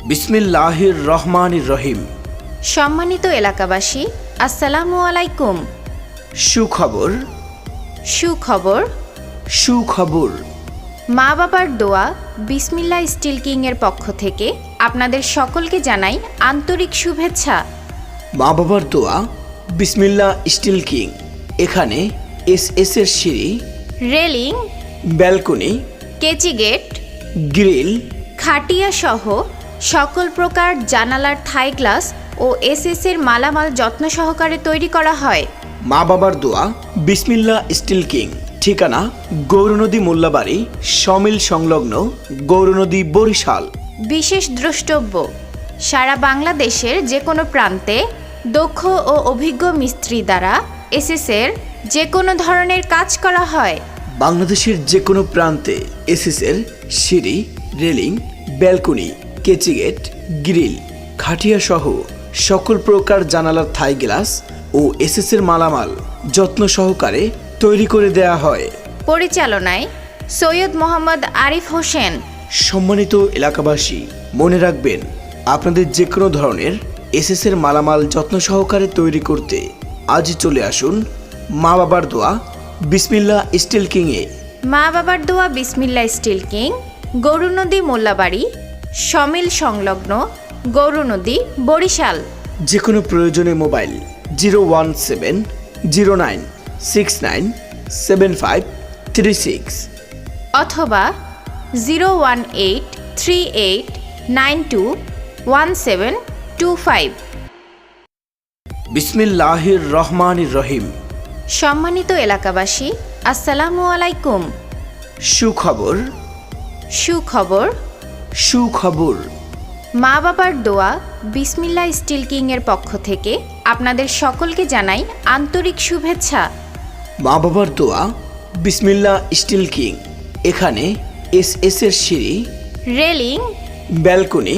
বিসমিল্লাহির রহমানির রহিম। সম্মানিত এলাকাবাসী, আসসালামু আলাইকুম। সুখবর, সুখবর। সুখবর। মা বাবার দোয়া বিসমিল্লাহ স্টিল কিংয়ের পক্ষ থেকে আপনাদের সকলকে জানাই আন্তরিক শুভেচ্ছা। মা বাবার দোয়া বিসমিল্লাহ স্টিল কিং। এখানে এস এর সিঁড়ি, রেলিং, ব্যালকনি, কেচি গেট, গ্রিল, খাটিয়া সহ সকল প্রকার জানালার থাই গ্লাস ও এর মালামাল যত্ন সহকারে তৈরি করা হয়। মা বাবার দোয়া বিসমিল্লাহ স্টিল কিং। ঠিকানা গৌরনদী মোল্লাবাড়ি, সমিল সংলগ্ন, গৌরনদী, বরিশাল। বিশেষ দ্রষ্টব্য, সারা বাংলাদেশের যে কোনো প্রান্তে দক্ষ ও অভিজ্ঞ মিস্ত্রি দ্বারা এর যে কোনো ধরনের কাজ করা হয়। বাংলাদেশের যে কোনো প্রান্তে এর সিঁড়ি, রেলিং, ব্যালকনি, কেচি গেট, গ্রিল, খাটিয়া সহ সকল প্রকার জানালার থাই গ্লাস ও এর মালামাল যত্ন সহকারে তৈরি করে দেয়া হয়। পরিচালনায় সৈয়দ মোহাম্মদ আরিফ হোসেন। সম্মানিত এলাকাবাসী, মনে রাখবেন, আপনাদের যে কোনো ধরনের এর মালামাল যত্ন সহকারে তৈরি করতে আজই চলে আসুন মা বাবার দোয়া বিসমিল্লাহ স্টিল কিংয়ে। মা বাবার দোয়া বিসমিল্লাহ still king, Gournadi Mollabari, sawmill সংলগ্ন, গৌরনদী, বরিশাল। যে কোনো প্রয়োজনে মোবাইল 01709697536 অথবা 01838921725। বিসমিল্লাহির রহমানির রহিম। সম্মানিত এলাকাবাসী, আসসালামু আলাইকুম। সুখবর, সুখবর। সুখবর। মা বাবার দোয়া বিসমিল্লাহ স্টিল কিংয়ের পক্ষ থেকে আপনাদের সকলকে জানাই আন্তরিক শুভেচ্ছা। মা বাবার দোয়া বিসমিল্লাহ স্টিল কিং। এখানে এস এর সিঁড়ি, রেলিং, ব্যালকনি,